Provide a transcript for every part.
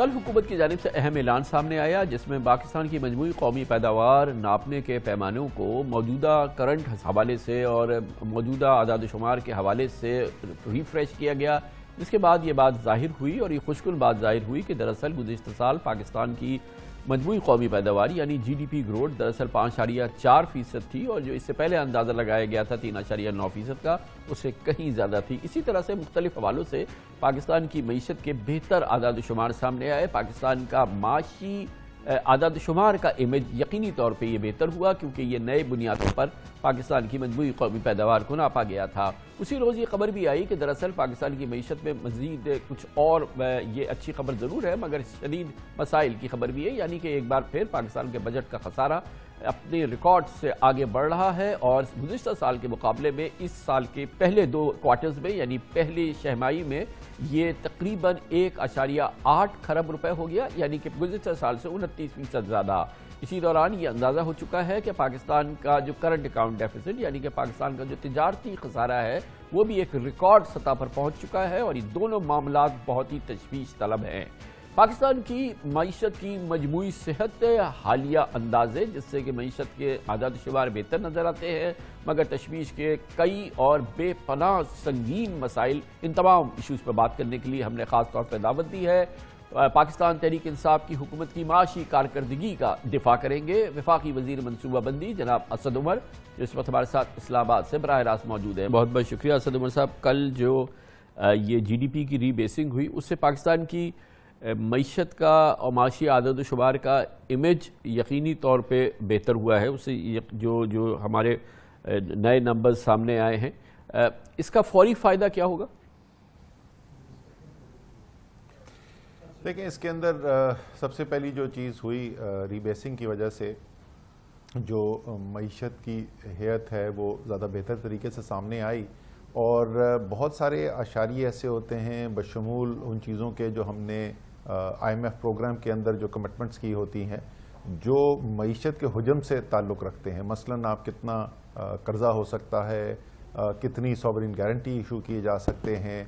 کل حکومت کی جانب سے اہم اعلان سامنے آیا جس میں پاکستان کی مجموعی قومی پیداوار ناپنے کے پیمانوں کو موجودہ کرنٹ حوالے سے اور موجودہ اعداد و شمار کے حوالے سے ریفریش کیا گیا، جس کے بعد یہ بات ظاہر ہوئی اور یہ خوشگل بات ظاہر ہوئی کہ دراصل گزشتہ سال پاکستان کی مجموعی قومی پیداوار یعنی جی ڈی پی گروتھ دراصل 5.4% تھی، اور جو اس سے پہلے اندازہ لگایا گیا تھا 3.9% کا، اس سے کہیں زیادہ تھی۔ اسی طرح سے مختلف حوالوں سے پاکستان کی معیشت کے بہتر اعداد و شمار سامنے آئے۔ پاکستان کا معاشی اعداد و شمار کا امیج یقینی طور پہ یہ بہتر ہوا کیونکہ یہ نئے بنیادوں پر پاکستان کی مجموعی قومی پیداوار کو ناپا گیا تھا۔ اسی روز یہ خبر بھی آئی کہ دراصل پاکستان کی معیشت میں مزید کچھ اور، یہ اچھی خبر ضرور ہے مگر شدید مسائل کی خبر بھی ہے، یعنی کہ ایک بار پھر پاکستان کے بجٹ کا خسارہ اپنے ریکارڈ سے آگے بڑھ رہا ہے، اور گزشتہ سال کے مقابلے میں اس سال کے پہلے 2 کوارٹرز میں یعنی پہلی چھماہی میں یہ تقریباً 1.8 کھرب روپے ہو گیا، یعنی کہ گزشتہ سال سے 29% زیادہ۔ اسی دوران یہ اندازہ ہو چکا ہے کہ پاکستان کا جو کرنٹ اکاؤنٹ ڈیفیسٹ یعنی کہ پاکستان کا جو تجارتی خسارہ ہے وہ بھی ایک ریکارڈ سطح پر پہنچ چکا ہے، اور یہ دونوں معاملات بہت ہی تشویش طلب ہیں۔ پاکستان کی معیشت کی مجموعی صحت حالیہ اندازے جس سے کہ معیشت کے اعداد و شمار بہتر نظر آتے ہیں، مگر تشویش کے کئی اور بے پناہ سنگین مسائل، ان تمام ایشوز پر بات کرنے کے لیے ہم نے خاص طور پر دعوت دی ہے۔ پاکستان تحریک انصاف کی حکومت کی معاشی کارکردگی کا دفاع کریں گے وفاقی وزیر منصوبہ بندی جناب اسد عمر، جو اس وقت ہمارے ساتھ اسلام آباد سے براہ راست موجود ہیں۔ بہت بہت شکریہ اسد عمر صاحب۔ کل جو یہ جی ڈی پی کی ری بیسنگ ہوئی اس سے پاکستان کی معیشت کا اور معاشی اعداد و شمار کا امیج یقینی طور پہ بہتر ہوا ہے، اس سے جو ہمارے نئے نمبرز سامنے آئے ہیں، اس کا فوری فائدہ کیا ہوگا؟ دیکھیں، اس کے اندر سب سے پہلی جو چیز ہوئی ری بیسنگ کی وجہ سے جو معیشت کی حیت ہے وہ زیادہ بہتر طریقے سے سامنے آئی، اور بہت سارے اشاریے ایسے ہوتے ہیں بشمول ان چیزوں کے جو ہم نے آئی ایم ایف پروگرام کے اندر جو کمٹمنٹس کی ہوتی ہیں جو معیشت کے حجم سے تعلق رکھتے ہیں۔ مثلاً آپ کتنا قرضہ ہو سکتا ہے، کتنی سوورین گارنٹی ایشو کیے جا سکتے ہیں،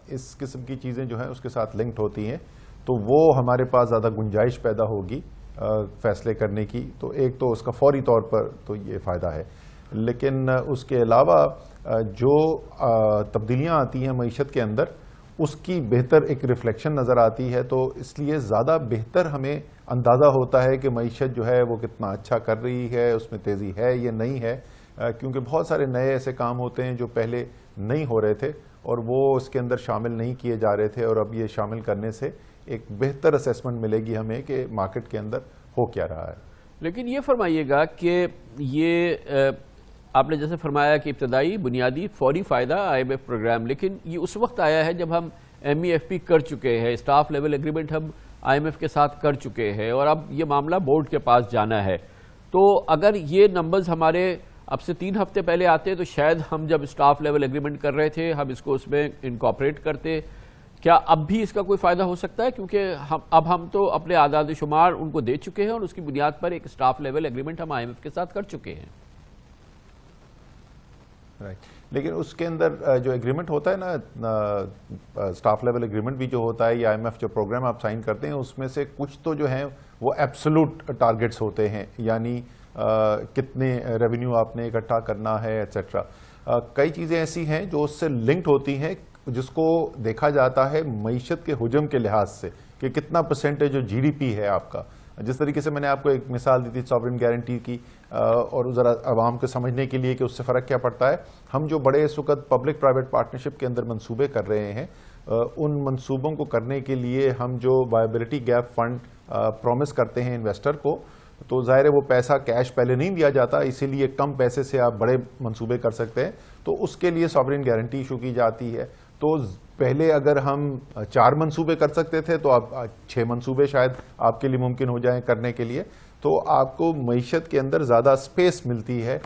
اس قسم کی چیزیں جو ہیں اس کے ساتھ لنکڈ ہوتی ہیں، تو وہ ہمارے پاس زیادہ گنجائش پیدا ہوگی فیصلے کرنے کی۔ تو ایک تو اس کا فوری طور پر تو یہ فائدہ ہے، لیکن اس کے علاوہ جو تبدیلیاں آتی ہیں معیشت کے اندر اس کی بہتر ایک ریفلیکشن نظر آتی ہے، تو اس لیے زیادہ بہتر ہمیں اندازہ ہوتا ہے کہ معیشت جو ہے وہ کتنا اچھا کر رہی ہے، اس میں تیزی ہے یا نہیں ہے، کیونکہ بہت سارے نئے ایسے کام ہوتے ہیں جو پہلے نہیں ہو رہے تھے اور وہ اس کے اندر شامل نہیں کیے جا رہے تھے، اور اب یہ شامل کرنے سے ایک بہتر اسیسمنٹ ملے گی ہمیں کہ مارکیٹ کے اندر ہو کیا رہا ہے۔ لیکن یہ فرمائیے گا کہ یہ آپ نے جیسے فرمایا کہ ابتدائی بنیادی فوری فائدہ آئی ایم ایف پروگرام، لیکن یہ اس وقت آیا ہے جب ہم ایم ای ایف پی کر چکے ہیں، اسٹاف لیول ایگریمنٹ ہم آئی ایم ایف کے ساتھ کر چکے ہیں، اور اب یہ معاملہ بورڈ کے پاس جانا ہے۔ تو اگر یہ نمبرز ہمارے اب سے 3 ہفتے پہلے آتے تو شاید ہم جب اسٹاف لیول ایگریمنٹ کر رہے تھے ہم اس کو اس میں انکارپوریٹ کرتے، کیا اب بھی اس کا کوئی فائدہ ہو سکتا ہے؟ کیونکہ اب ہم تو اپنے اعداد و شمار ان کو دے چکے ہیں اور اس کی بنیاد پر ایک اسٹاف لیول ایگریمنٹ ہم آئی ایم ایف کے ساتھ کر چکے ہیں۔ لیکن اس کے اندر جو ایگریمنٹ ہوتا ہے نا، اسٹاف لیول ایگریمنٹ بھی جو ہوتا ہے یا آئی ایم ایف جو پروگرام آپ سائن کرتے ہیں اس میں سے کچھ تو جو ہیں وہ ایبسولوٹ ٹارگٹس ہوتے ہیں، یعنی کتنے ریونیو آپ نے اکٹھا کرنا ہے ایٹسٹرا۔ کئی چیزیں ایسی ہیں جو اس سے لنکڈ ہوتی ہیں جس کو دیکھا جاتا ہے معیشت کے حجم کے لحاظ سے کہ کتنا پرسنٹیج جو جی ڈی پی ہے آپ کا۔ جس طریقے سے میں نے آپ کو ایک مثال دی تھی سوورین گارنٹی کی، اور ذرا عوام کو سمجھنے کے لیے کہ اس سے فرق کیا پڑتا ہے، ہم جو بڑے اس وقت پبلک پرائیویٹ پارٹنرشپ کے اندر منصوبے کر رہے ہیں، ان منصوبوں کو کرنے کے لیے ہم جو وائبلٹی گیپ فنڈ پرومس کرتے ہیں انویسٹر کو، تو ظاہر ہے وہ پیسہ کیش پہلے نہیں دیا جاتا، اسی لیے کم پیسے سے آپ بڑے منصوبے کر سکتے ہیں، تو اس کے لیے سوورین گارنٹی ایشو کی جاتی ہے۔ تو پہلے اگر ہم 4 منصوبے کر سکتے تھے تو اب 6 منصوبے شاید آپ کے لیے ممکن ہو جائیں کرنے کے لیے، تو آپ کو معیشت کے اندر زیادہ سپیس ملتی ہے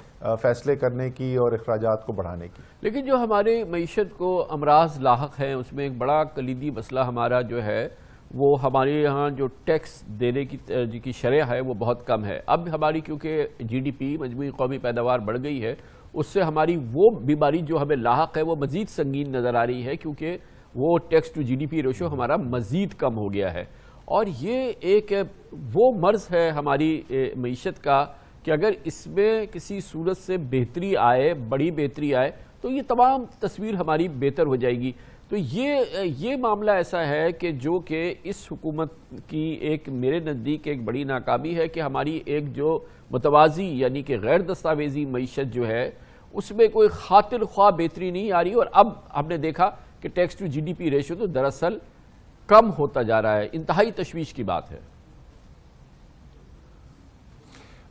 فیصلے کرنے کی اور اخراجات کو بڑھانے کی۔ لیکن جو ہمارے معیشت کو امراض لاحق ہیں اس میں ایک بڑا کلیدی مسئلہ ہمارا جو ہے وہ ہمارے یہاں جو ٹیکس دینے کی شرح ہے وہ بہت کم ہے۔ اب ہماری کیونکہ جی ڈی پی مجموعی قومی پیداوار بڑھ گئی ہے، اس سے ہماری وہ بیماری جو ہمیں لاحق ہے وہ مزید سنگین نظر آ رہی ہے، کیونکہ وہ tax to G D P ratio ہمارا مزید کم ہو گیا ہے، اور یہ ایک وہ مرض ہے ہماری معیشت کا کہ اگر اس میں کسی صورت سے بہتری آئے، بڑی بہتری آئے، تو یہ تمام تصویر ہماری بہتر ہو جائے گی۔ تو یہ معاملہ ایسا ہے کہ جو کہ اس حکومت کی ایک میرے نزدیک ایک بڑی ناکامی ہے کہ ہماری ایک جو متوازی یعنی کہ غیر دستاویزی معیشت جو ہے اس میں کوئی خاطر خواہ بہتری نہیں آ رہی، اور اب ہم نے دیکھا کہ tax to G D P ratio تو دراصل کم ہوتا جا رہا ہے۔ انتہائی تشویش کی بات ہے۔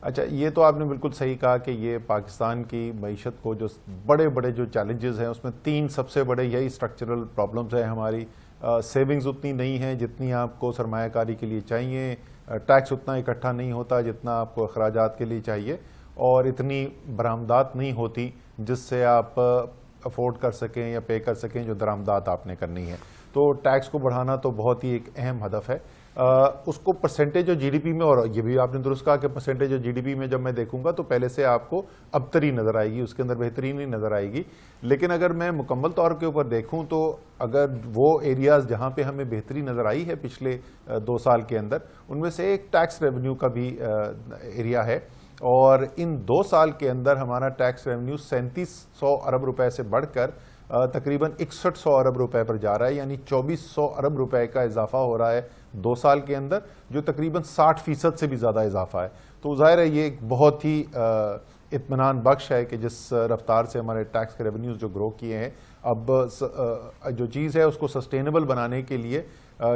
اچھا، یہ تو آپ نے بالکل صحیح کہا کہ یہ پاکستان کی معیشت کو جو بڑے بڑے جو چیلنجز ہیں اس میں 3 سب سے بڑے یہی اسٹرکچرل پرابلمز ہیں ہماری۔ سیونگز اتنی نہیں ہیں جتنی آپ کو سرمایہ کاری کے لیے چاہیے، ٹیکس اتنا اکٹھا نہیں ہوتا جتنا آپ کو اخراجات کے لیے چاہیے، اور اتنی برآمدات نہیں ہوتی جس سے آپ افورڈ کر سکیں یا پے کر سکیں جو درآمدات آپ نے کرنی ہے۔ تو ٹیکس کو بڑھانا تو بہت ہی ایک اہم ہدف ہے۔ اس کو percentage of G D P میں، اور یہ بھی آپ نے درست کہا کہ percentage of G D P میں جب میں دیکھوں گا تو پہلے سے آپ کو ابتری نظر آئے گی، اس کے اندر بہترین نہیں نظر آئے گی۔ لیکن اگر میں مکمل طور کے اوپر دیکھوں تو اگر وہ ایریاز جہاں پہ ہمیں بہتری نظر آئی ہے پچھلے 2 سال کے اندر، ان میں سے ایک ٹیکس ریونیو کا بھی ایریا ہے، اور ان 2 سال کے اندر ہمارا ٹیکس ریونیو 3700 ارب روپے سے بڑھ کر تقریباً 6100 ارب روپے پر جا رہا ہے، یعنی 2400 ارب روپے کا اضافہ ہو رہا ہے 2 سال کے اندر، جو تقریباً 60% سے بھی زیادہ اضافہ ہے۔ تو ظاہر ہے یہ ایک بہت ہی اطمینان بخش ہے کہ جس رفتار سے ہمارے ٹیکس کے ریونیوز جو گرو کیے ہیں، اب جو چیز ہے اس کو سسٹینیبل بنانے کے لیے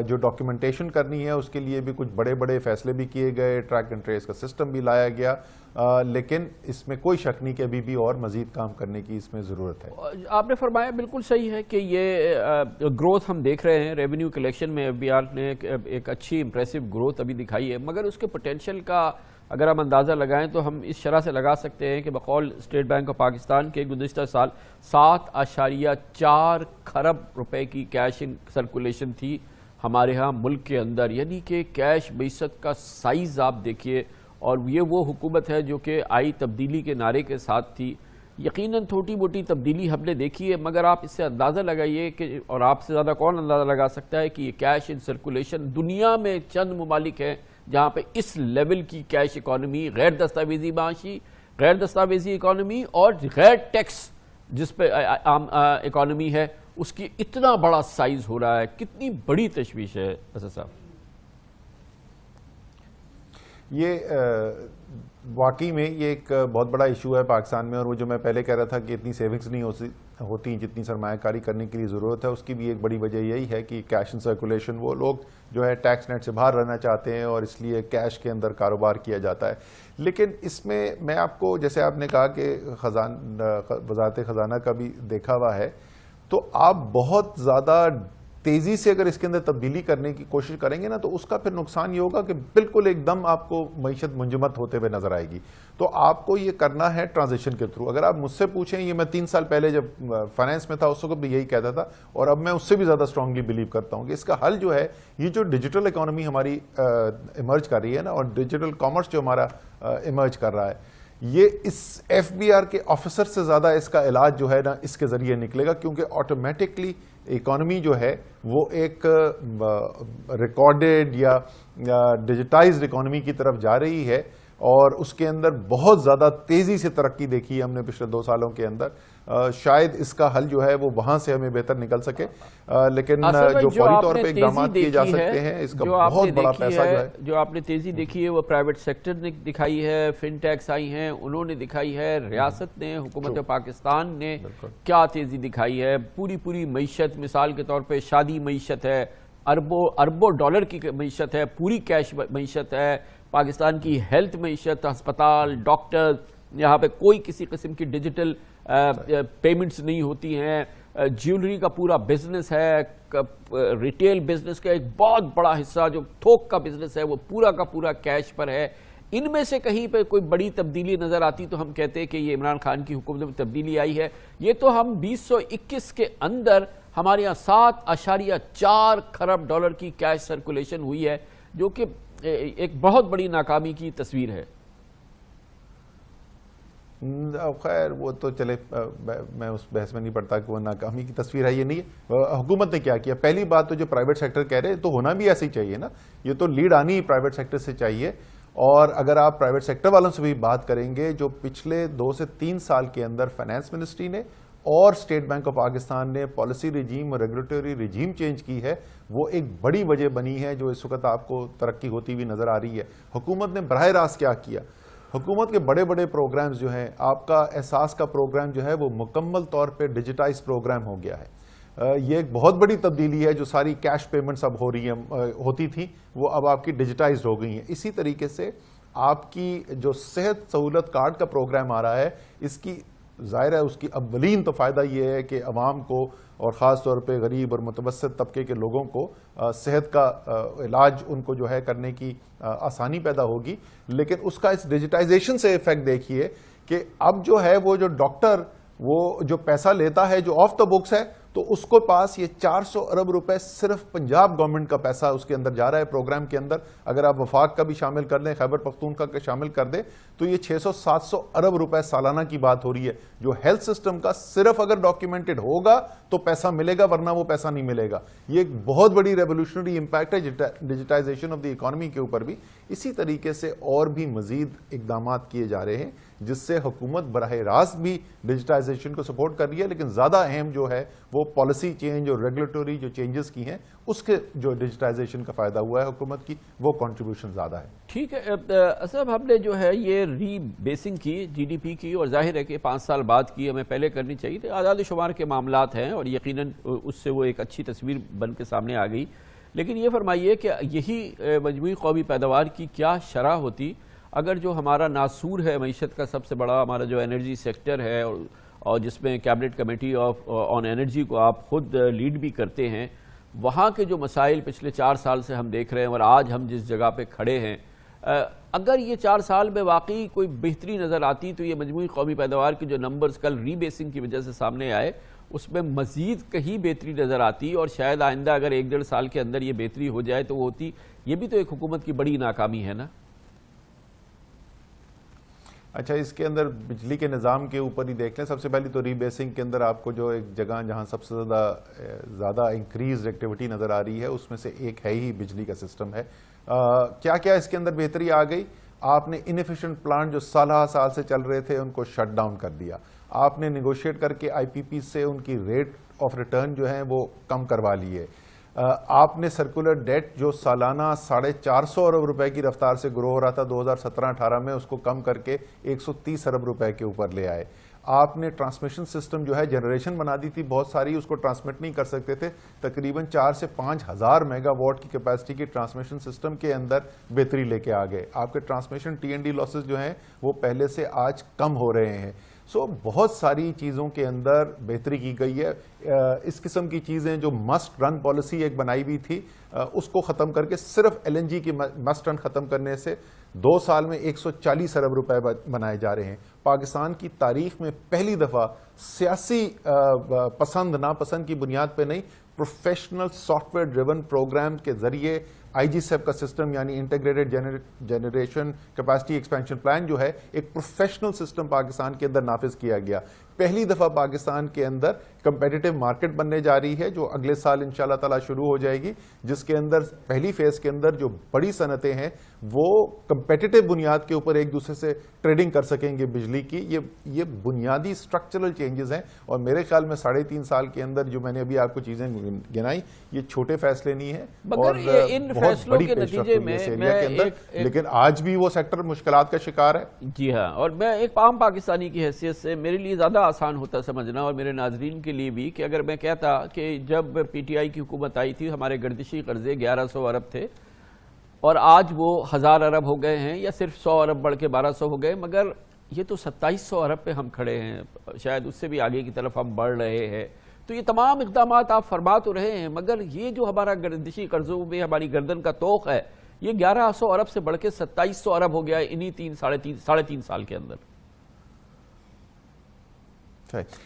جو ڈاکیومنٹیشن کرنی ہے اس کے لیے بھی کچھ بڑے بڑے فیصلے بھی کیے گئے، ٹریک اینڈ ٹریس کا سسٹم بھی لایا گیا، لیکن اس میں کوئی شک نہیں کہ ابھی بھی اور مزید کام کرنے کی اس میں ضرورت ہے۔ آپ نے فرمایا بالکل صحیح ہے کہ یہ گروتھ ہم دیکھ رہے ہیں ریونیو کلیکشن میں، ایف بی آر نے ایک اچھی امپریسو گروتھ ابھی دکھائی ہے، مگر اس کے پوٹینشیل کا اگر ہم اندازہ لگائیں تو ہم اس شرح سے لگا سکتے ہیں کہ بقول اسٹیٹ بینک آف پاکستان کے گزشتہ سال 7.4 کھرب روپے کی کیش ان سرکولیشن تھی ہمارے ہاں ملک کے اندر، یعنی کہ کیش معیشت کا سائز آپ دیکھیے، اور یہ وہ حکومت ہے جو کہ آئی تبدیلی کے نعرے کے ساتھ تھی۔ یقیناً چھوٹی موٹی تبدیلی ہم نے دیکھی ہے، مگر آپ اس سے اندازہ لگائیے کہ، اور آپ سے زیادہ کون اندازہ لگا سکتا ہے کہ یہ کیش ان سرکولیشن دنیا میں چند ممالک ہیں جہاں پہ اس لیول کی کیش اکانومی، غیر دستاویزی معاشی، غیر دستاویزی اکانومی اور غیر ٹیکس جس پہ عام اکانومی ہے، اس کی اتنا بڑا سائز ہو رہا ہے۔ کتنی بڑی تشویش ہے اسد صاحب۔ یہ واقعی میں یہ ایک بہت بڑا ایشو ہے پاکستان میں، اور وہ جو میں پہلے کہہ رہا تھا کہ اتنی سیونگز نہیں ہوتی جتنی سرمایہ کاری کرنے کے لیے ضرورت ہے، اس کی بھی ایک بڑی وجہ یہی ہے کہ کیش ان سرکولیشن، وہ لوگ جو ہے ٹیکس نیٹ سے باہر رہنا چاہتے ہیں اور اس لیے کیش کے اندر کاروبار کیا جاتا ہے۔ لیکن اس میں آپ کو، جیسے آپ نے کہا کہ وزارت خزانہ کا بھی دیکھا ہوا ہے، تو آپ بہت زیادہ تیزی سے اگر اس کے اندر تبدیلی کرنے کی کوشش کریں گے نا تو اس کا پھر نقصان یہ ہوگا کہ بالکل ایک دم آپ کو معیشت منجمد ہوتے ہوئے نظر آئے گی۔ تو آپ کو یہ کرنا ہے ٹرانزیشن کے تھرو۔ اگر آپ مجھ سے پوچھیں، یہ میں 3 سال پہلے جب فائنینس میں تھا اس وقت بھی یہی کہتا تھا، اور اب میں اس سے بھی زیادہ اسٹرانگلی بلیو کرتا ہوں کہ اس کا حل جو ہے، یہ جو ڈیجیٹل اکانومی ہماری ایمرج کر رہی ہے نا، اور ڈیجیٹل کامرس جو ہمارا ایمرج کر رہا ہے، یہ اس ایف بی آر کے آفیسر سے زیادہ اس کا علاج جو ہے نا اس کے ذریعے نکلے گا، کیونکہ آٹومیٹکلی اکانومی جو ہے وہ ایک ریکارڈڈ یا ڈیجیٹائزڈ اکانومی کی طرف جا رہی ہے، اور اس کے اندر بہت زیادہ تیزی سے ترقی دیکھی ہے ہم نے پچھلے 2 سالوں کے اندر۔ شاید اس کا حل جو ہے وہ وہاں سے ہمیں بہتر نکل سکے، لیکن جو فوری طور پہ اقدامات کیے جا سکتے ہیں، اس کا بہت بڑا پیسہ جو ہے، جو آپ نے تیزی دیکھی ہے وہ پرائیویٹ سیکٹر نے دکھائی ہے، فن ٹیکس آئی ہیں انہوں نے دکھائی ہے، ریاست نے، حکومت پاکستان نے کیا تیزی دکھائی ہے۔ پوری معیشت، مثال کے طور پہ شادی معیشت ہے، اربوں ڈالر کی معیشت ہے، پوری کیش معیشت ہے، پاکستان کی ہیلتھ معیشت، ہسپتال، ڈاکٹر، یہاں پہ کوئی کسی قسم کی ڈیجیٹل پیمنٹس نہیں ہوتی ہیں، جیولری کا پورا بزنس ہے، ریٹیل بزنس کا ایک بہت بڑا حصہ جو تھوک کا بزنس ہے وہ پورا کا پورا کیش پر ہے۔ ان میں سے کہیں پہ کوئی بڑی تبدیلی نظر آتی تو ہم کہتے ہیں کہ یہ عمران خان کی حکومت میں تبدیلی آئی ہے۔ یہ تو ہم 2021 کے اندر ہمارے یہاں 7.4 کھرب ڈالر کی کیش سرکولیشن ہوئی ہے، جو کہ ایک بہت بڑی ناکامی کی تصویر ہے۔ خیر وہ تو چلے، میں اس بحث میں نہیں پڑتا کہ وہ ناکامی کی تصویر ہے، یہ نہیں ہے۔ حکومت نے کیا کیا؟ پہلی بات تو جو پرائیویٹ سیکٹر کہہ رہے تو ہونا بھی ایسے ہی چاہیے نا، یہ تو لیڈ آنی پرائیویٹ سیکٹر سے چاہیے۔ اور اگر آپ پرائیویٹ سیکٹر والوں سے بھی بات کریں گے، جو پچھلے 2 سے 3 سال کے اندر فائنانس منسٹری نے اور اسٹیٹ بینک آف پاکستان نے پالیسی رجیم اور ریگولیٹری رجیم چینج کی ہے، وہ ایک بڑی وجہ بنی ہے جو اس وقت آپ کو ترقی ہوتی ہوئی نظر آ رہی ہے۔ حکومت نے براہ راست کیا کیا؟ حکومت کے بڑے بڑے پروگرامز جو ہیں، آپ کا احساس کا پروگرام جو ہے وہ مکمل طور پہ ڈیجیٹائز پروگرام ہو گیا ہے۔ یہ ایک بہت بڑی تبدیلی ہے، جو ساری کیش پیمنٹس اب ہو رہی ہیں، ہوتی تھی، وہ اب آپ کی ڈیجیٹائزڈ ہو گئی ہیں۔ اسی طریقے سے آپ کی جو صحت سہولت کارڈ کا پروگرام آ رہا ہے، اس کی ظاہر ہے اس کی اولین تو فائدہ یہ ہے کہ عوام کو اور خاص طور پہ غریب اور متوسط طبقے کے لوگوں کو صحت کا علاج ان کو جو ہے کرنے کی آسانی پیدا ہوگی، لیکن اس کا اس ڈیجیٹائزیشن سے ایفیکٹ دیکھیے کہ اب جو ہے وہ جو ڈاکٹر وہ جو پیسہ لیتا ہے جو آف دا بکس ہے، تو اس کو پاس یہ 400 ارب روپے صرف پنجاب گورنمنٹ کا پیسہ اس کے اندر جا رہا ہے پروگرام کے اندر۔ اگر آپ وفاق کا بھی شامل کر دیں، خیبر پختونخوا کا شامل کر دیں، تو یہ 600-700 ارب روپے سالانہ کی بات ہو رہی ہے، جو ہیلتھ سسٹم کا صرف اگر ڈاکیومنٹڈ ہوگا تو پیسہ ملے گا، ورنہ وہ پیسہ نہیں ملے گا۔ یہ ایک بہت بڑی ریولوشنری امپیکٹ ہے ڈیجیٹائزیشن آف دی اکانومی کے اوپر بھی۔ اسی طریقے سے اور بھی مزید اقدامات کیے جا رہے ہیں جس سے حکومت براہ راست بھی ڈیجیٹائزیشن کو سپورٹ کر رہی ہے، لیکن زیادہ اہم جو ہے وہ پالیسی چینج اور ریگولیٹری جو چینجز کی ہیں، اس کے جو ڈیجیٹائزیشن کا فائدہ ہوا ہے حکومت کی، وہ کنٹریبیوشن زیادہ ہے۔ ٹھیک ہے صاحب، ہم نے جو ہے یہ ری بیسنگ کی جی ڈی پی کی، اور ظاہر ہے کہ 5 سال بعد کی ہمیں پہلے کرنی چاہیے تھی۔ اعداد و شمار کے معاملات ہیں اور یقیناً اس سے وہ ایک اچھی تصویر بن کے سامنے آ گئی، لیکن یہ فرمائیے کہ یہی مجموعی قومی پیداوار کی کیا شرح ہوتی اگر جو ہمارا ناسور ہے معیشت کا سب سے بڑا ہمارا جو انرجی سیکٹر ہے، اور جس میں کیبنٹ کمیٹی آن انرجی کو آپ خود لیڈ بھی کرتے ہیں، وہاں کے جو مسائل پچھلے 4 سال سے ہم دیکھ رہے ہیں اور آج ہم جس جگہ پہ کھڑے ہیں، اگر یہ 4 سال میں واقعی کوئی بہتری نظر آتی تو یہ مجموعی قومی پیداوار کے جو نمبرز کل ری بیسنگ کی وجہ سے سامنے آئے، اس میں مزید کہیں بہتری نظر آتی، اور شاید آئندہ اگر 1-1.5 سال کے اندر یہ بہتری ہو جائے تو وہ ہوتی۔ یہ بھی تو ایک حکومت کی بڑی ناکامی ہے نا۔ اچھا، اس کے اندر بجلی کے نظام کے اوپر ہی دیکھ لیں۔ سب سے پہلی تو ری بیسنگ کے اندر آپ کو جو ایک جگہ جہاں سب سے زیادہ انکریز ایکٹیویٹی نظر آ رہی ہے، اس میں سے ایک ہے ہی بجلی کا سسٹم ہے۔ کیا کیا اس کے اندر بہتری آ گئی؟ آپ نے انیفیشنٹ پلانٹ جو سالہ سال سے چل رہے تھے ان کو شٹ ڈاؤن کر دیا۔ آپ نے نیگوشیٹ کر کے آئی پی پی سے ان کی ریٹ آف ریٹرن جو ہیں وہ کم کروا لیے۔ آپ نے سرکولر ڈیٹ جو سالانہ 450 ارب روپے کی رفتار سے گرو ہو رہا تھا 2017-18 میں، اس کو کم کر کے 130 ارب روپے کے اوپر لے آئے۔ آپ نے ٹرانسمیشن سسٹم جو ہے جنریشن بنا دی تھی بہت ساری، اس کو ٹرانسمٹ نہیں کر سکتے تھے، تقریباً 4 سے 5 ہزار میگا واٹ کی کیپیسٹی کی ٹرانسمیشن سسٹم کے اندر بہتری لے کے آ گئے۔ آپ کے transmission T and D losses جو ہیں وہ پہلے سے آج کم ہو رہے ہیں۔ بہت ساری چیزوں کے اندر بہتری کی گئی ہے۔ اس قسم کی چیزیں جو مسٹ رن پالیسی ایک بنائی ہوئی تھی، اس کو ختم کر کے صرف ایل این جی کی مسٹ رن ختم کرنے سے 2 سال میں 140 ارب روپے بنائے جا رہے ہیں۔ پاکستان کی تاریخ میں پہلی دفعہ سیاسی پسند ناپسند کی بنیاد پہ نہیں، professional software driven program کے ذریعے آئی جی سیپ کا سسٹم یعنی integrated generation capacity expansion plan جو ہے ایک پروفیشنل سسٹم پاکستان کے اندر نافذ کیا گیا۔ پہلی دفعہ پاکستان کے اندر کمپیٹیٹو مارکیٹ بننے جا رہی ہے جو اگلے سال انشاءاللہ تعالی شروع ہو جائے گی، جس کے اندر پہلی فیز کے اندر جو بڑی صنعتیں ہیں وہ کمپیٹیٹو بنیاد کے اوپر ایک دوسرے سے ٹریڈنگ کر سکیں گے بجلی کی۔ یہ بنیادی سٹرکچرل چینجز ہیں، اور میرے خیال میں 3.5 سال کے اندر جو میں نے ابھی آپ کو چیزیں گنائی، یہ چھوٹے فیصلے نہیں ہیں اور ان بہت فیصلوں بڑی کے پیش رفت نتیجے ہوئی ہے میں اس ایریا کے اندر، لیکن آج بھی وہ سیکٹر مشکلات کا شکار ہے۔ جی ہاں، اور میں ایک عام پاکستانی کی حیثیت سے میرے لیے زیادہ آسان ہوتا سمجھنا، اور میرے ناظرین کے لیے بھی، کہ اگر میں کہتا کہ جب پی ٹی آئی کی حکومت آئی تھی ہمارے گردشی قرضے 1100 ارب تھے اور آج وہ 1000 ارب ہو گئے ہیں، یا صرف 100 ارب بڑھ کے 1200 ہو گئے، مگر یہ تو 2700 ارب پہ ہم کھڑے ہیں، شاید اس سے بھی آگے کی طرف ہم بڑھ رہے ہیں۔ تو یہ تمام اقدامات آپ فرما تو رہے ہیں، مگر یہ جو ہمارا گردشی قرضوں میں ہماری گردن کا طوق ہے، یہ 1100 ارب سے بڑھ کے 2700 ارب ہو گیا ہے انہی ساڑھے تین سال کے اندر۔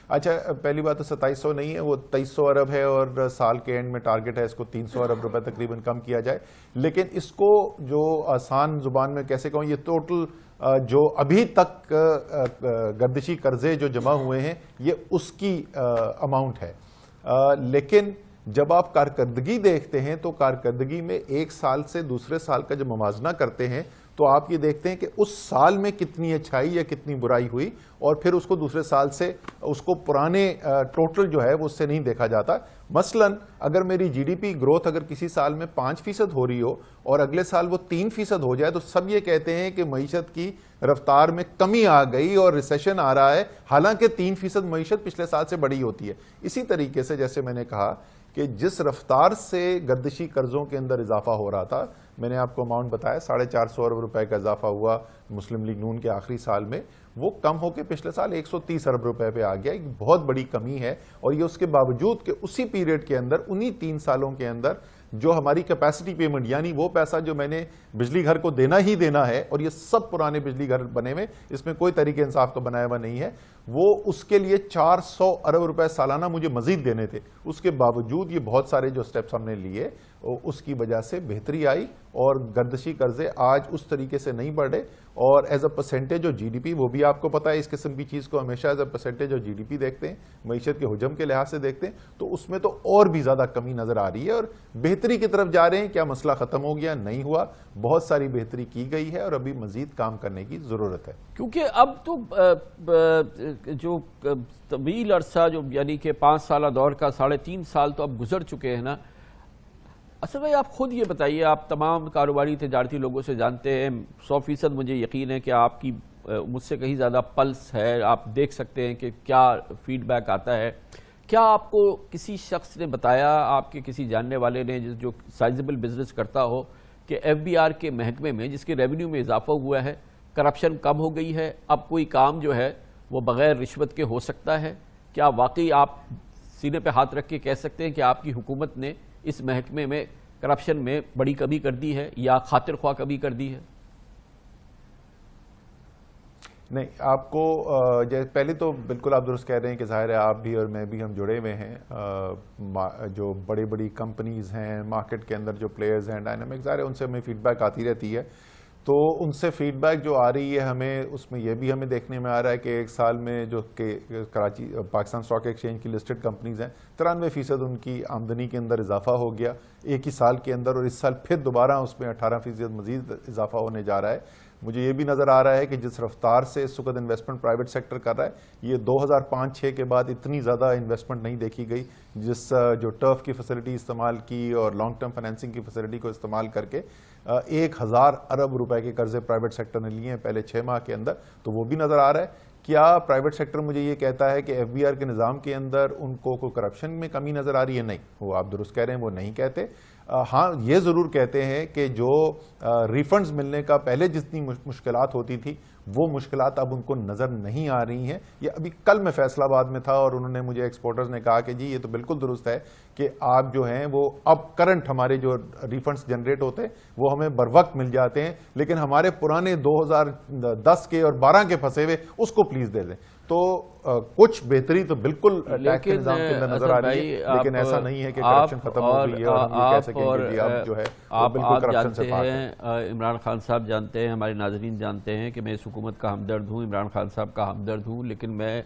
اچھا، پہلی بات تو 2700 نہیں ہے، وہ 2300 ارب ہے، اور سال کے اینڈ میں ٹارگٹ ہے اس کو 300 ارب روپے تقریباً کم کیا جائے۔ لیکن اس کو جو آسان زبان میں کیسے کہوں، یہ ٹوٹل جو ابھی تک گردشی قرضے جو جمع ہوئے ہیں یہ اس کی اماؤنٹ ہے. لیکن جب آپ کارکردگی دیکھتے ہیں تو کارکردگی میں ایک سال سے دوسرے سال کا جب موازنہ کرتے ہیں تو آپ یہ دیکھتے ہیں کہ اس سال میں کتنی اچھائی یا کتنی برائی ہوئی, اور پھر اس کو دوسرے سال سے اس کو پرانے ٹوٹل جو ہے وہ اس سے نہیں دیکھا جاتا. مثلا اگر میری جی ڈی پی گروتھ اگر کسی سال میں 5% ہو رہی ہو اور اگلے سال وہ 3% ہو جائے تو سب یہ کہتے ہیں کہ معیشت کی رفتار میں کمی آ گئی اور ریسیشن آ رہا ہے, حالانکہ 3% معیشت پچھلے سال سے بڑی ہوتی ہے. اسی طریقے سے جیسے میں نے کہا کہ جس رفتار سے گردشی قرضوں کے اندر اضافہ ہو رہا تھا, میں نے آپ کو اماؤنٹ بتایا 450 ارب روپے کا اضافہ ہوا مسلم لیگ نون کے آخری سال میں, وہ کم ہو کے پچھلے سال 130 ارب روپے پہ آ گیا. ایک بہت بڑی کمی ہے, اور یہ اس کے باوجود کہ اسی پیریڈ کے اندر انہی 3 سالوں کے اندر جو ہماری کیپیسٹی پیمنٹ یعنی وہ پیسہ جو میں نے بجلی گھر کو دینا ہی دینا ہے, اور یہ سب پرانے بجلی گھر بنے ہوئے, اس میں کوئی طریقہ انصاف کا بنایا ہوا نہیں ہے, وہ اس کے لیے 400 ارب روپے سالانہ مجھے مزید دینے تھے. اس کے باوجود یہ بہت سارے جو سٹیپس ہم نے لیے اس کی وجہ سے بہتری آئی, اور گردشی قرضے آج اس طریقے سے نہیں بڑھے. اور as a percentage of G D P, وہ بھی آپ کو پتا ہے اس قسم کی چیز کو ہمیشہ as a percentage of G D P دیکھتے ہیں, معیشت کے حجم کے لحاظ سے دیکھتے ہیں, تو اس میں تو اور بھی زیادہ کمی نظر آ رہی ہے, اور بہتری کی طرف جا رہے ہیں. کیا مسئلہ ختم ہو گیا؟ نہیں ہوا, بہت ساری بہتری کی گئی ہے اور ابھی مزید کام کرنے کی ضرورت ہے. کیونکہ اب تو جو طویل عرصہ جو یعنی کہ 5 سالہ دور کا 3.5 سال تو اب گزر چکے ہیں نا. اسد بھائی آپ خود یہ بتائیے, آپ تمام کاروباری تجارتی لوگوں سے جانتے ہیں, 100% مجھے یقین ہے کہ آپ کی مجھ سے کہیں زیادہ پلس ہے, آپ دیکھ سکتے ہیں کہ کیا فیڈ بیک آتا ہے. کیا آپ کو کسی شخص نے بتایا, آپ کے کسی جاننے والے نے جو سائزبل بزنس کرتا ہو, کہ ایف بی آر کے محکمے میں جس کے ریونیو میں اضافہ ہوا ہے, کرپشن کم ہو گئی ہے, اب کوئی کام جو ہے وہ بغیر رشوت کے ہو سکتا ہے؟ کیا واقعی آپ سینے پہ ہاتھ رکھ کے کہہ سکتے ہیں کہ آپ کی حکومت نے اس محکمے میں کرپشن میں بڑی کمی کر دی ہے یا خاطر خواہ کمی کر دی ہے؟ نہیں, آپ کو پہلے تو بالکل آپ درست کہہ رہے ہیں کہ ظاہر ہے آپ بھی اور میں بھی ہم جڑے ہوئے ہیں, جو بڑی بڑی کمپنیز ہیں مارکیٹ کے اندر, جو پلیئرز ہیں ڈائنامک, ظاہر ہے ان سے ہمیں فیڈ بیک آتی رہتی ہے. تو ان سے فیڈ بیک جو آ رہی ہے ہمیں, اس میں یہ بھی ہمیں دیکھنے میں آ رہا ہے کہ ایک سال میں جو کہ کراچی پاکستان اسٹاک ایکسچینج کی لسٹڈ کمپنیز ہیں 93% ان کی آمدنی کے اندر اضافہ ہو گیا ایک ہی سال کے اندر, اور اس سال پھر دوبارہ اس میں 18% مزید اضافہ ہونے جا رہا ہے. مجھے یہ بھی نظر آ رہا ہے کہ جس رفتار سے اس وقت انویسٹمنٹ پرائیویٹ سیکٹر کر رہا ہے, یہ 2005-06 کے بعد اتنی زیادہ انویسٹمنٹ نہیں دیکھی گئی, جس جو ٹرف کی فیسلٹی استعمال کی اور لانگ ٹرم فائنینسنگ کی فیسلٹی کو استعمال کر کے 1000 ارب روپے کے قرضے پرائیویٹ سیکٹر نے لیے ہیں پہلے 6 ماہ کے اندر. تو وہ بھی نظر آ رہا ہے. کیا پرائیویٹ سیکٹر مجھے یہ کہتا ہے کہ ایف بی آر کے نظام کے اندر ان کو کوئی کرپشن میں کمی نظر آ رہی ہے؟ نہیں, وہ آپ درست کہہ رہے ہیں, وہ نہیں کہتے. ہاں یہ ضرور کہتے ہیں کہ جو ریفنڈز ملنے کا پہلے جتنی مشکلات ہوتی تھی وہ مشکلات اب ان کو نظر نہیں آ رہی ہیں. یہ ابھی کل میں فیصل آباد میں تھا اور انہوں نے مجھے ایکسپورٹرز نے کہا کہ جی یہ تو بالکل درست ہے کہ آپ جو ہیں وہ اب کرنٹ ہمارے جو ریفنڈز جنریٹ ہوتے ہیں وہ ہمیں بر وقت مل جاتے ہیں, لیکن ہمارے پرانے 2010 کے اور 12 کے پھنسے ہوئے اس کو پلیز دے دیں. تو کچھ بہتری تو بالکل ٹیکس کے نظام کے اندر نظر آ رہی ہے, لیکن ایسا نہیں ہے کہ کرپشن ختم ہو گئی ہے اور ہم یہ کہہ سکیں کہ جی اب جو ہے بالکل کرپشن سے پاک ہے. عمران خان صاحب جانتے ہیں, ہمارے ناظرین جانتے ہیں کہ میں اس حکومت کا ہمدرد ہوں, عمران خان صاحب کا ہمدرد ہوں, لیکن میں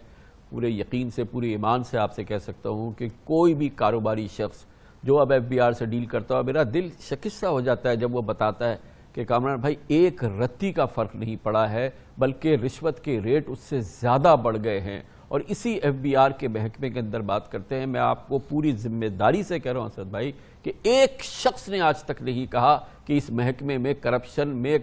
پورے یقین سے پورے ایمان سے آپ سے کہہ سکتا ہوں کہ کوئی بھی کاروباری شخص جو اب ایف بی آر سے ڈیل کرتا ہو, میرا دل شکستہ ہو جاتا ہے جب وہ بتاتا ہے کہ کامران بھائی ایک رتی کا فرق نہیں پڑا ہے بلکہ رشوت کے ریٹ اس سے زیادہ بڑھ گئے ہیں. اور اسی ایف بی آر کے محکمے کے اندر بات کرتے ہیں. میں آپ کو پوری ذمہ داری سے کہہ رہا ہوں اسد بھائی کہ ایک شخص نے آج تک نہیں کہا کہ اس محکمے میں کرپشن میں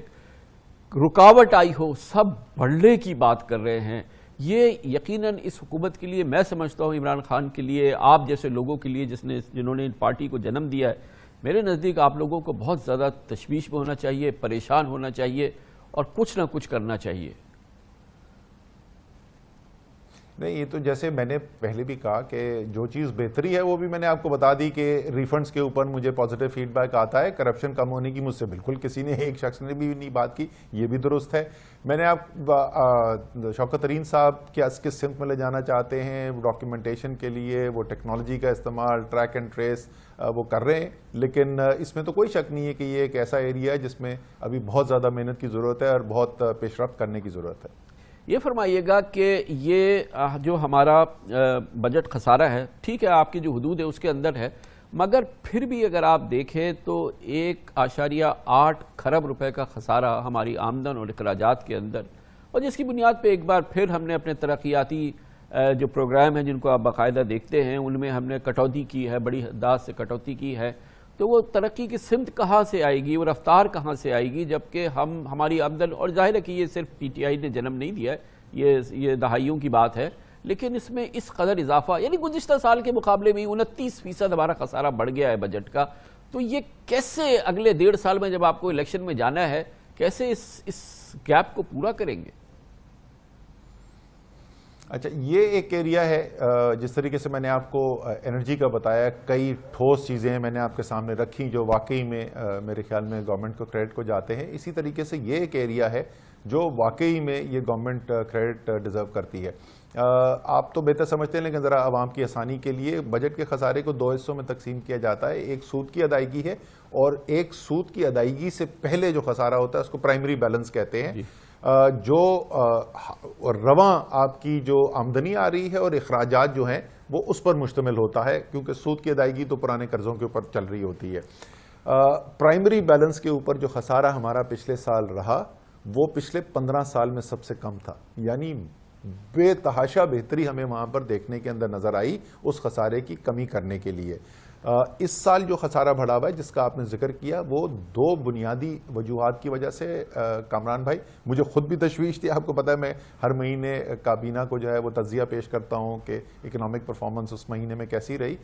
رکاوٹ آئی ہو, سب بڑھنے کی بات کر رہے ہیں. یہ یقیناً اس حکومت کے لیے, میں سمجھتا ہوں عمران خان کے لیے, آپ جیسے لوگوں کے لیے جنہوں نے پارٹی کو جنم دیا ہے, میرے نزدیک آپ لوگوں کو بہت زیادہ تشویش میں ہونا چاہیے, پریشان ہونا چاہیے اور کچھ نہ کچھ کرنا چاہیے. نہیں، یہ تو جیسے میں نے پہلے بھی کہا کہ جو چیز بہتری ہے وہ بھی میں نے آپ کو بتا دی کہ ریفنڈز کے اوپر مجھے پازیٹیو فیڈ بیک آتا ہے. کرپشن کم ہونے کی مجھ سے بالکل کسی نے، ایک شخص نے بھی نہیں بات کی، یہ بھی درست ہے. میں نے آپ شوکت ترین صاحب کس سمت میں لے جانا چاہتے ہیں ڈاکیومنٹیشن کے لیے، وہ ٹیکنالوجی کا استعمال، ٹریک اینڈ ٹریس وہ کر رہے ہیں، لیکن اس میں تو کوئی شک نہیں ہے کہ یہ ایک ایسا ایریا ہے جس میں ابھی بہت زیادہ محنت کی ضرورت ہے اور بہت پیش رفت کرنے کی ضرورت ہے. یہ فرمائیے گا کہ یہ جو ہمارا بجٹ خسارہ ہے، ٹھیک ہے آپ کی جو حدود ہے اس کے اندر ہے، مگر پھر بھی اگر آپ دیکھیں تو 1.8 کھرب روپے کا خسارہ ہماری آمدن اور اخراجات کے اندر، اور جس کی بنیاد پہ ایک بار پھر ہم نے اپنے ترقیاتی جو پروگرام ہیں جن کو آپ باقاعدہ دیکھتے ہیں ان میں ہم نے کٹوتی کی ہے، بڑی انداز سے کٹوتی کی ہے. تو وہ ترقی کی سمت کہاں سے آئے گی، وہ رفتار کہاں سے آئے گی، جبکہ ہماری آمدن، اور ظاہر ہے کہ یہ صرف پی ٹی آئی نے جنم نہیں دیا ہے، یہ دہائیوں کی بات ہے، لیکن اس میں اس قدر اضافہ، یعنی گزشتہ سال کے مقابلے میں 29% ہمارا خسارہ بڑھ گیا ہے بجٹ کا. تو یہ کیسے اگلے 1.5 سال میں جب آپ کو الیکشن میں جانا ہے، کیسے اس گیپ کو پورا کریں گے؟ اچھا، یہ ایک ایریا ہے جس طریقے سے میں نے آپ کو انرجی کا بتایا، کئی ٹھوس چیزیں میں نے آپ کے سامنے رکھی جو واقعی میں میرے خیال میں گورنمنٹ کو کریڈٹ کو جاتے ہیں. اسی طریقے سے یہ ایک ایریا ہے جو واقعی میں یہ گورنمنٹ کریڈٹ ڈیزرو کرتی ہے. آپ تو بہتر سمجھتے ہیں، لیکن ذرا عوام کی آسانی کے لیے بجٹ کے خسارے کو 2 حصوں میں تقسیم کیا جاتا ہے. ایک سود کی ادائیگی ہے، اور ایک سود کی ادائیگی سے پہلے جو خسارہ ہوتا ہے اس کو پرائمری بیلنس کہتے ہیں. جو رواں آپ کی جو آمدنی آ رہی ہے اور اخراجات جو ہیں وہ اس پر مشتمل ہوتا ہے، کیونکہ سود کی ادائیگی تو پرانے قرضوں کے اوپر چل رہی ہوتی ہے. پرائمری بیلنس کے اوپر جو خسارہ ہمارا پچھلے سال رہا وہ پچھلے 15 سال میں سب سے کم تھا، یعنی بے تحاشا بہتری ہمیں وہاں پر دیکھنے کے اندر نظر آئی اس خسارے کی کمی کرنے کے لیے. اس سال جو خسارہ بڑھا ہوا ہے جس کا آپ نے ذکر کیا، وہ 2 بنیادی وجوہات کی وجہ سے کامران بھائی، مجھے خود بھی تشویش تھی. آپ کو پتہ ہے میں ہر مہینے کابینہ کو جو ہے وہ تجزیہ پیش کرتا ہوں کہ اکنامک پرفارمنس اس مہینے میں کیسی رہی،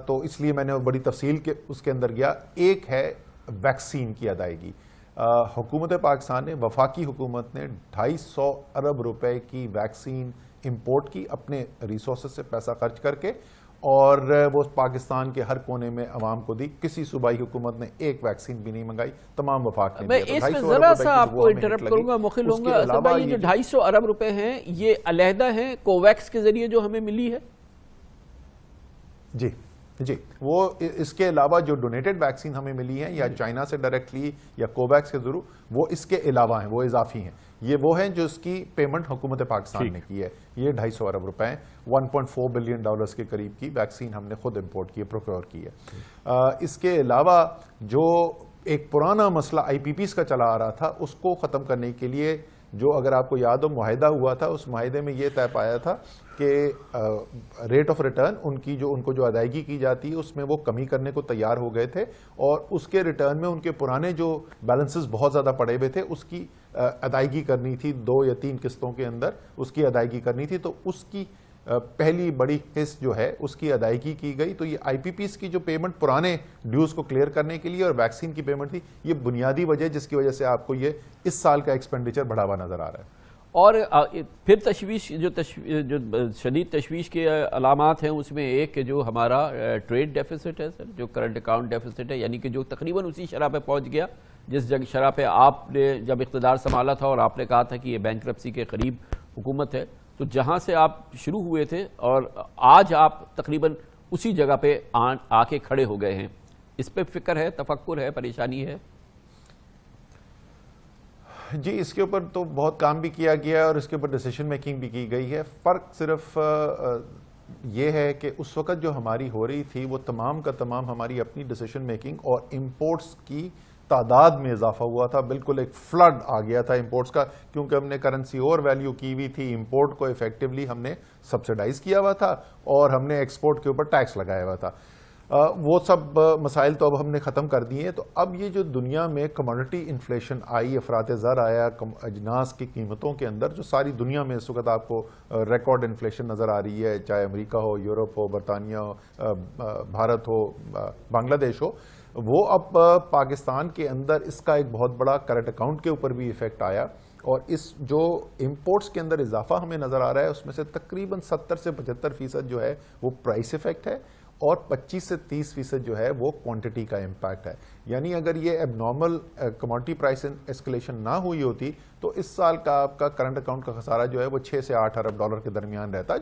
تو اس لیے میں نے بڑی تفصیل کے اس کے اندر گیا. ایک ہے ویکسین کی ادائیگی. حکومت پاکستان نے، وفاقی حکومت نے 250 ارب روپے کی ویکسین امپورٹ کی اپنے ریسورسز سے پیسہ خرچ کر کے، اور وہ پاکستان کے ہر کونے میں عوام کو دی. کسی صوبائی حکومت نے ایک ویکسین بھی نہیں منگائی، تمام وفاق نے. میں اس میں ذرا سا آپ کو انٹرپٹ کروں گا، مخل ہوں گا. یہ جو 250 ارب روپے ہیں یہ علیحدہ ہیں کوویکس کے ذریعے جو ہمیں ملی ہے؟ جی، وہ اس کے علاوہ جو ڈونیٹڈ ویکسین ہمیں ملی ہیں یا چائنا سے ڈائریکٹلی یا کوویکس کے ذریعے، وہ اس کے علاوہ ہیں، وہ اضافی ہیں. یہ وہ ہیں جو اس کی پیمنٹ حکومت پاکستان نے کی ہے. یہ 250 ارب روپے ہیں، 1.4 بلین ڈالرز کے قریب کی ویکسین ہم نے خود امپورٹ کی ہے، پروکیور کی ہے. اس کے علاوہ جو ایک پرانا مسئلہ آئی پی پیز کا چلا آ رہا تھا، اس کو ختم کرنے کے لیے جو اگر آپ کو یاد ہو معاہدہ ہوا تھا، اس معاہدے میں یہ طے پایا تھا کہ ریٹ آف ریٹرن ان کو جو ادائیگی کی جاتی ہے اس میں وہ کمی کرنے کو تیار ہو گئے تھے، اور اس کے ریٹرن میں ان کے پرانے جو بیلنسز بہت زیادہ پڑے ہوئے تھے اس کی ادائیگی کرنی تھی. 2 یا 3 قسطوں کے اندر اس کی ادائیگی کرنی تھی، تو اس کی پہلی بڑی قسط جو ہے اس کی ادائیگی کی گئی. تو یہ آئی پی پیز کی جو پیمنٹ پرانے ڈیوز کو کلیئر کرنے کے لیے اور ویکسین کی پیمنٹ تھی، یہ بنیادی وجہ جس کی وجہ سے آپ کو یہ اس سال کا ایکسپینڈیچر بڑھا ہوا نظر آ رہا ہے. اور پھر تشویش جو شدید تشویش کے علامات ہیں اس میں ایک کہ جو ہمارا ٹریڈ ڈیفیسٹ ہے سر، جو کرنٹ اکاؤنٹ ڈیفیسٹ ہے، یعنی کہ جو تقریباً اسی شرح پہ پہنچ گیا جس شرح پہ آپ نے جب اقتدار سنبھالا تھا اور آپ نے کہا تھا کہ یہ بینکرپسی کے قریب حکومت ہے. تو جہاں سے آپ شروع ہوئے تھے اور آج آپ تقریباً اسی جگہ پہ آ کے کھڑے ہو گئے ہیں، اس پہ فکر ہے، تفکر ہے، پریشانی ہے؟ جی، اس کے اوپر تو بہت کام بھی کیا گیا ہے اور اس کے اوپر ڈیسیشن میکنگ بھی کی گئی ہے. فرق صرف یہ ہے کہ اس وقت جو ہماری ہو رہی تھی وہ تمام کا تمام ہماری اپنی ڈیسیشن میکنگ اور امپورٹس کی تعداد میں اضافہ ہوا تھا. بالکل ایک فلڈ آ گیا تھا امپورٹس کا، کیونکہ ہم نے کرنسی اور ویلیو کی ہوئی تھی. امپورٹ کو ایفیکٹولی ہم نے سبسیڈائز کیا ہوا تھا اور ہم نے ایکسپورٹ کے اوپر ٹیکس لگایا ہوا تھا. وہ سب مسائل تو اب ہم نے ختم کر دیے ہیں. تو اب یہ جو دنیا میں کموڈٹی انفلیشن آئی، افراط زر آیا اجناس کی قیمتوں کے اندر، جو ساری دنیا میں اس وقت آپ کو ریکارڈ انفلیشن نظر آ رہی ہے، چاہے امریکہ ہو، یورپ ہو، برطانیہ ہو، بھارت ہو، بنگلہ دیش ہو، وہ اب پاکستان کے اندر اس کا ایک بہت بڑا کرنٹ اکاؤنٹ کے اوپر بھی ایفیکٹ آیا. اور اس جو امپورٹس کے اندر اضافہ ہمیں نظر آ رہا ہے اس میں سے تقریباً 70 سے 75% جو ہے وہ پرائس ایفیکٹ ہے اور 25 سے 30% جو ہے وہ کوانٹٹی کا امپیکٹ ہے. یعنی اگر یہ اب نارمل کموڈٹی پرائس ایسکلیشن نہ ہوئی ہوتی تو اس سال کا آپ کا کرنٹ اکاؤنٹ کا خسارہ جو ہے وہ 6 سے 8 ارب ڈالر کے درمیان رہتا ہے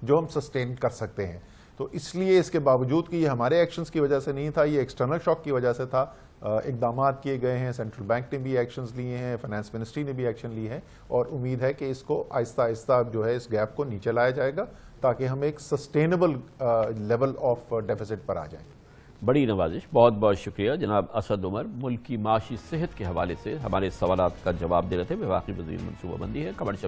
جو ہم سسٹین کر سکتے ہیں. تو اس لیے اس کے باوجود کہ یہ ہمارے ایکشنز کی وجہ سے نہیں تھا, یہ ایکسٹرنل شاک کی وجہ سے تھا. اقدامات کیے گئے ہیں, سینٹرل بینک نے بھی ایکشنز لیے ہیں, فائنانس منسٹری نے بھی ایکشن لی ہے اور امید ہے کہ اس کو آہستہ آہستہ جو ہے اس گیپ کو نیچے لایا جائے گا تاکہ ہم ایک سسٹینیبل لیول آف ڈیفیسٹ پر آ جائیں. بڑی نوازش, بہت بہت شکریہ جناب اسد عمر. ملک کی معاشی صحت کے حوالے سے ہمارے سوالات کا جواب دے رہے تھے. وفاقی وزیر منصوبہ بندی ہے. کمرشل